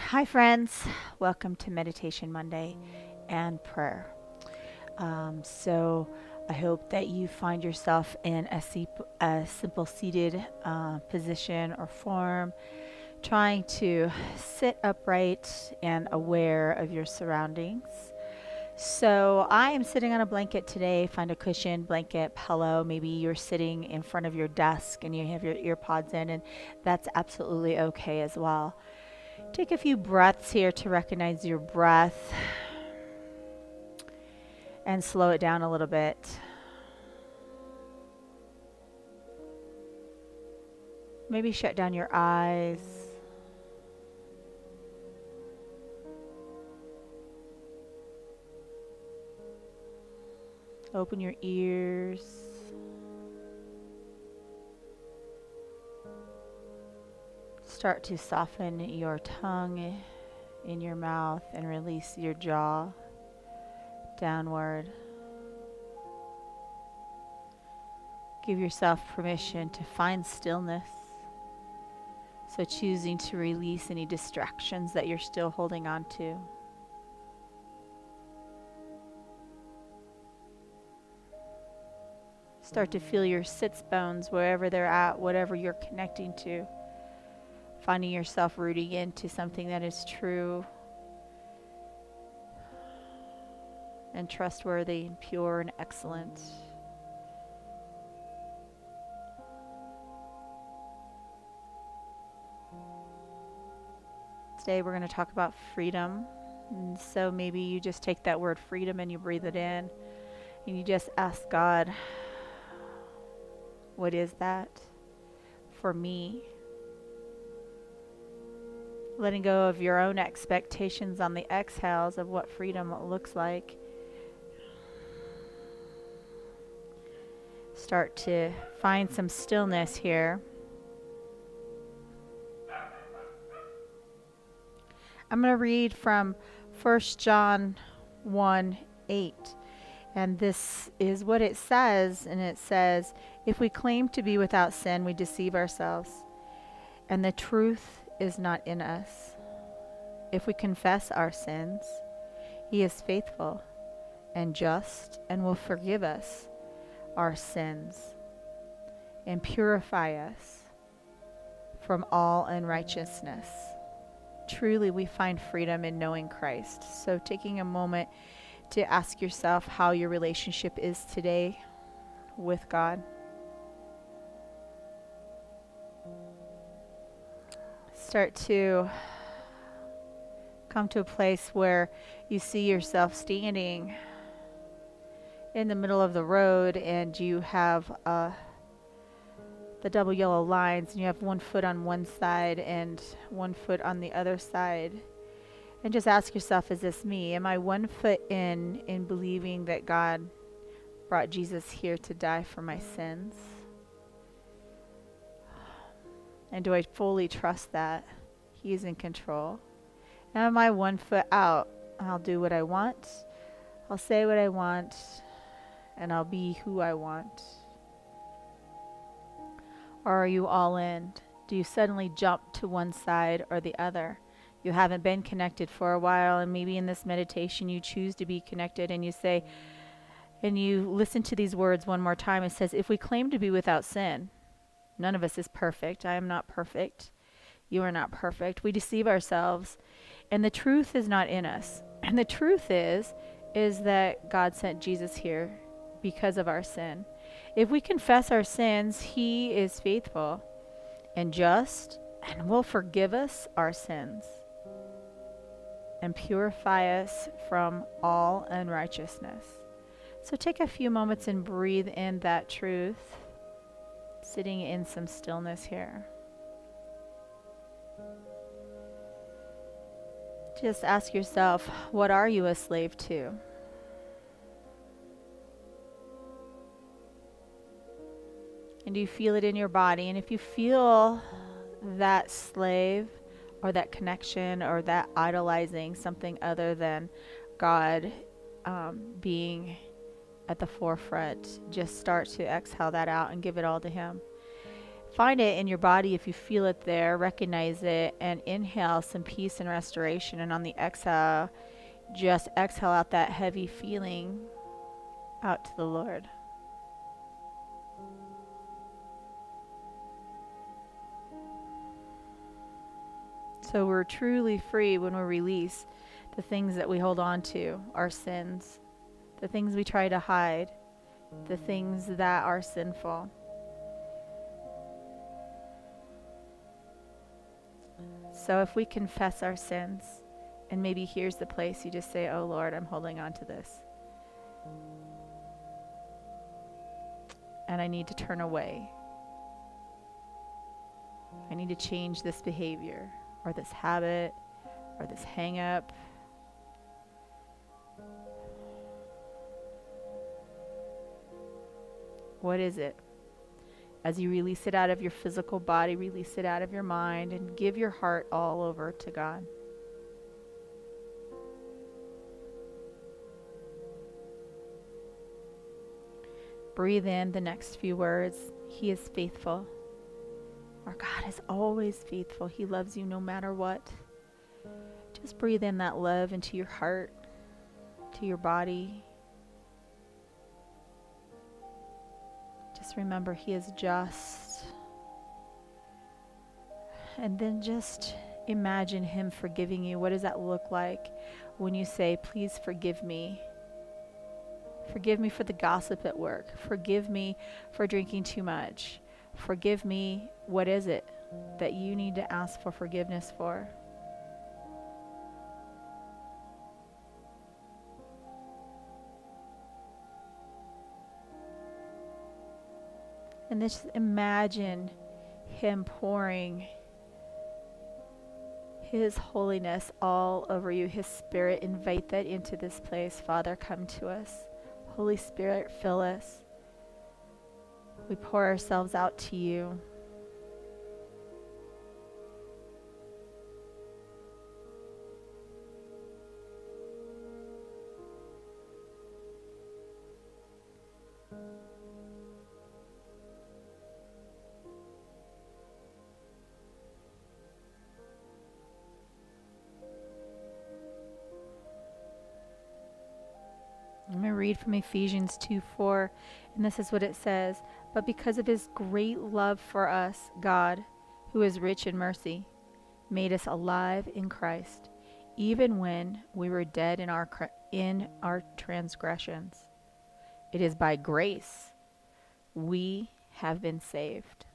Hi, friends. Welcome to Meditation Monday and prayer. So, I hope that you find yourself in a simple seated position or form, trying to sit upright and aware of your surroundings. So, I am sitting on a blanket today. Find a cushion, blanket, pillow. Maybe you're sitting in front of your desk and you have your ear pods in, and that's absolutely okay as well. Take a few breaths here to recognize your breath and slow it down a little bit. Maybe shut down your eyes. Open your ears. Start to soften your tongue in your mouth and release your jaw downward. Give yourself permission to find stillness. So, choosing to release any distractions that you're still holding on to. Start to feel your sits bones wherever they're at, whatever you're connecting to. Finding yourself rooting into something that is true and trustworthy and pure and excellent. Today we're going to talk about freedom. And so maybe you just take that word freedom and you breathe it in and you just ask God, what is that for me? Letting go of your own expectations on the exhales of what freedom looks like. Start to find some stillness here. I'm going to read from 1 John 1:8. And this is what it says. And it says, if we claim to be without sin, we deceive ourselves, and the truth is not in us. If we confess our sins, He is faithful and just and will forgive us our sins and purify us from all unrighteousness. Truly, we find freedom in knowing Christ. So taking a moment to ask yourself how your relationship is today with God. Start to come to a place where you see yourself standing in the middle of the road and you have the double yellow lines and you have one foot on one side and one foot on the other side. And just ask yourself, is this me? Am I one foot in believing that God brought Jesus here to die for my sins? And do I fully trust that He is in control? Now am I one foot out? I'll do what I want. I'll say what I want. And I'll be who I want. Or are you all in? Do you suddenly jump to one side or the other? You haven't been connected for a while, and maybe in this meditation you choose to be connected, and you say, and you listen to these words one more time. It says, if we claim to be without sin, none of us is perfect. I am not perfect. You are not perfect. We deceive ourselves, and the truth is not in us. And the truth is that God sent Jesus here because of our sin. If we confess our sins, He is faithful and just and will forgive us our sins and purify us from all unrighteousness. So take a few moments and breathe in that truth, sitting in some stillness here. Just ask yourself, what are you a slave to? And do you feel it in your body? And if you feel that slave or that connection or that idolizing something other than God being at the forefront, just start to exhale that out and give it all to Him. Find it in your body if you feel it there, recognize it, and inhale some peace and restoration. And on the exhale, just exhale out that heavy feeling out to the Lord. So we're truly free when we release the things that we hold on to, our sins, the things we try to hide, the things that are sinful. So if we confess our sins, and maybe here's the place you just say, oh Lord, I'm holding on to this. And I need to turn away. I need to change this behavior, or this habit, or this hang up. What is it? As you release it out of your physical body, release it out of your mind, and give your heart all over to God. Breathe in the next few words. He is faithful. Our God is always faithful. He loves you no matter what. Just breathe in that love into your heart, to your body. Just remember, He is just. And then just imagine Him forgiving you. What does that look like when you say, please forgive me? Forgive me for the gossip at work. Forgive me for drinking too much. Forgive me. What is it that you need to ask for forgiveness for? And just imagine Him pouring His holiness all over you. His Spirit, invite that into this place. Father, come to us. Holy Spirit, fill us. We pour ourselves out to you. I'm going to read from Ephesians 2:4, and this is what it says. But because of His great love for us, God, who is rich in mercy, made us alive in Christ, even when we were dead in our transgressions. It is by grace we have been saved.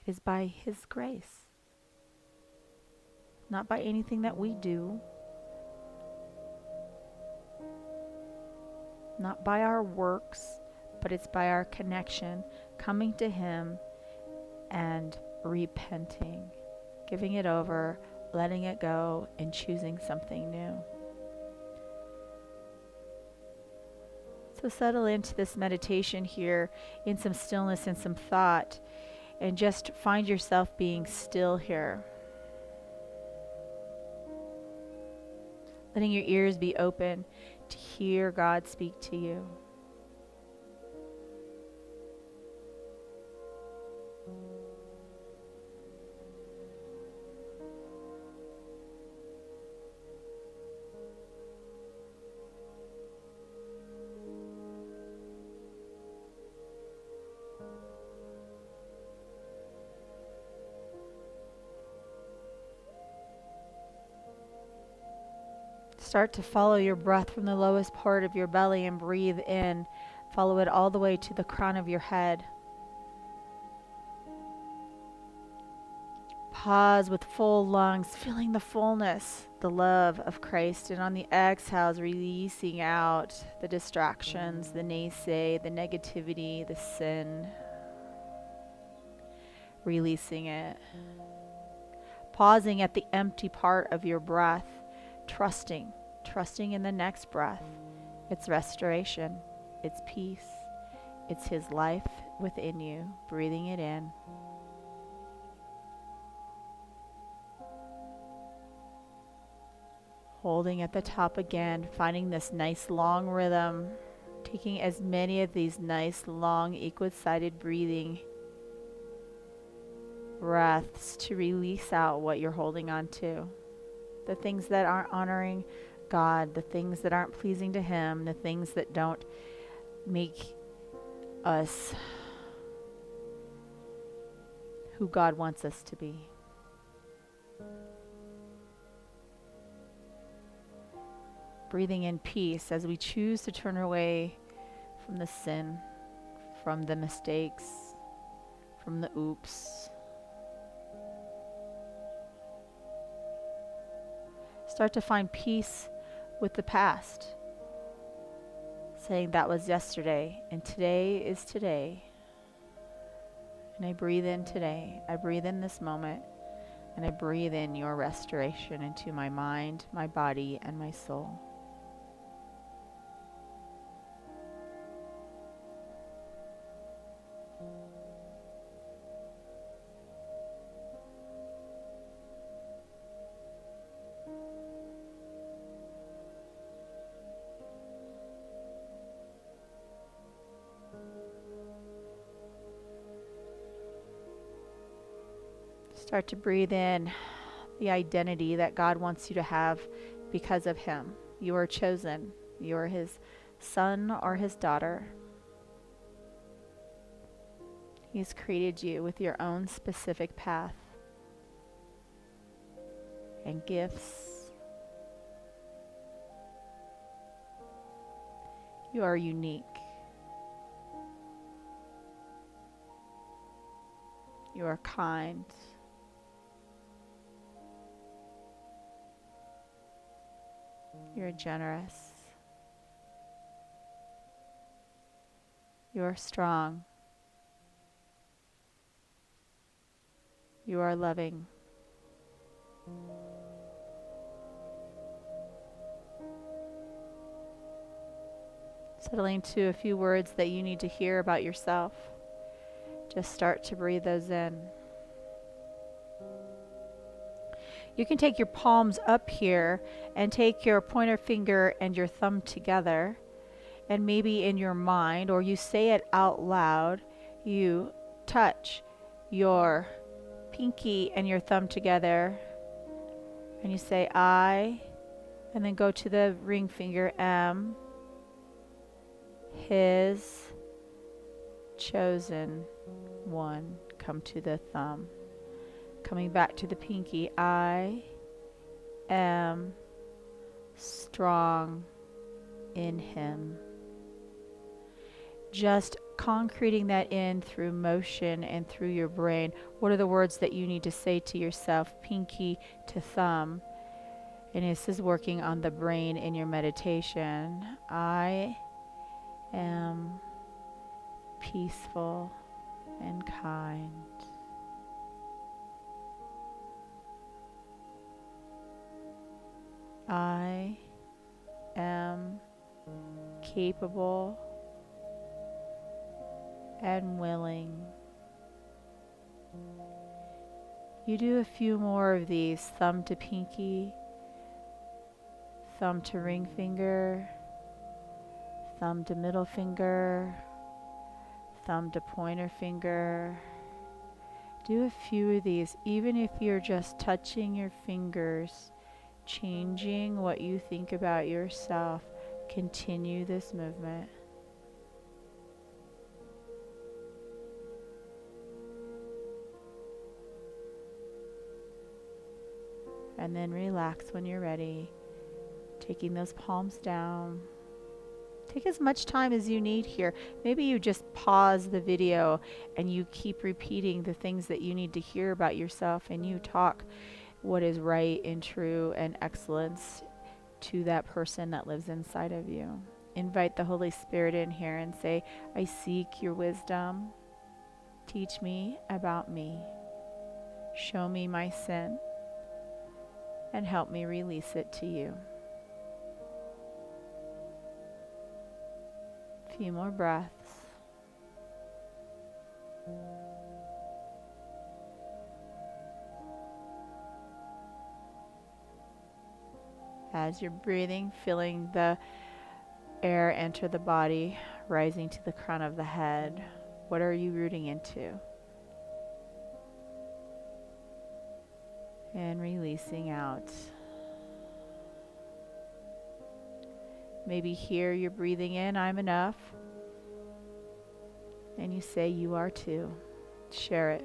It is by His grace, not by anything that we do, not by our works, but it's by our connection, coming to Him and repenting, giving it over, letting it go, and choosing something new. So settle into this meditation here in some stillness and some thought, and just find yourself being still here. Letting your ears be open to hear God speak to you. Start to follow your breath from the lowest part of your belly and breathe in. Follow it all the way to the crown of your head. Pause with full lungs, feeling the fullness, the love of Christ. And on the exhales, releasing out the distractions, the naysay, the negativity, the sin. Releasing it. Pausing at the empty part of your breath, trusting in the next breath. It's restoration. It's peace. It's His life within you. Breathing it in. Holding at the top again, finding this nice long rhythm. Taking as many of these nice long equal-sided breathing breaths to release out what you're holding on to. The things that aren't honoring God, the things that aren't pleasing to Him, the things that don't make us who God wants us to be. Breathing in peace as we choose to turn away from the sin, from the mistakes, from the oops. Start to find peace with the past, saying that was yesterday and today is today. And I breathe in today. I breathe in this moment, and I breathe in your restoration into my mind, my body, and my soul. Start to breathe in the identity that God wants you to have because of Him. You are chosen. You are His son or His daughter. He's created you with your own specific path and gifts. You are unique. You are kind. You're generous. You are strong. You are loving. Settling to a few words that you need to hear about yourself. Just start to breathe those in. You can take your palms up here and take your pointer finger and your thumb together, and maybe in your mind, or you say it out loud, you touch your pinky and your thumb together, and you say I, and then go to the ring finger, am His chosen one. Come to the thumb. Coming back to the pinky, I am strong in Him. Just concreting that in through motion and through your brain. What are the words that you need to say to yourself, pinky to thumb? And this is working on the brain in your meditation. I am peaceful and kind. I am capable and willing. You do a few more of these, thumb to pinky, thumb to ring finger, thumb to middle finger, thumb to pointer finger. Do a few of these, even if you're just touching your fingers, changing what you think about yourself. Continue this movement. And then relax when you're ready, taking those palms down. Take as much time as you need here. Maybe you just pause the video and you keep repeating the things that you need to hear about yourself, and you talk what is right and true and excellence to that person that lives inside of you. Invite the Holy Spirit in here and say, I seek your wisdom. Teach me about me. Show me my sin and help me release it to you. A few more breaths. As you're breathing, feeling the air enter the body, rising to the crown of the head. What are you rooting into? and releasing out. Maybe here you're breathing in, I'm enough. And you say, you are too. Share it.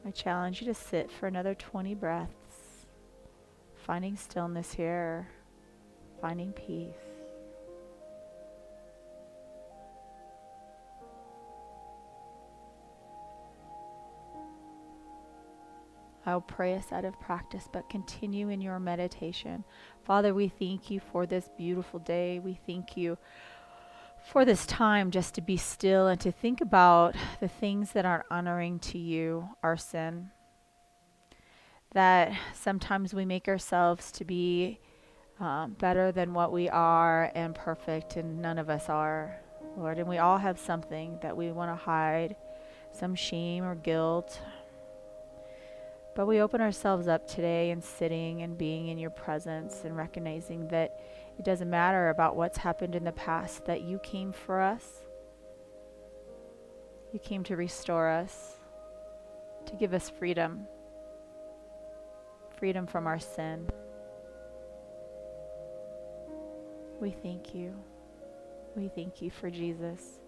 I challenge you to sit for another 20 breaths, finding stillness here, finding peace. I'll pray us out of practice, but continue in your meditation. Father, we thank you for this beautiful day. We thank you for this time just to be still and to think about the things that aren't honoring to you, our sin. That sometimes we make ourselves to be better than what we are and perfect, and none of us are, Lord. And we all have something that we want to hide, some shame or guilt. But we open ourselves up today and sitting and being in your presence and recognizing that it doesn't matter about what's happened in the past, that you came for us. You came to restore us, to give us freedom. Freedom from our sin. We thank you. We thank you for Jesus.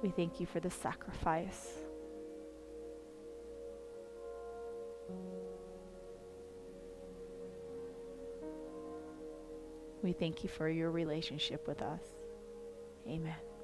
We thank you for the sacrifice. We thank you for your relationship with us. Amen.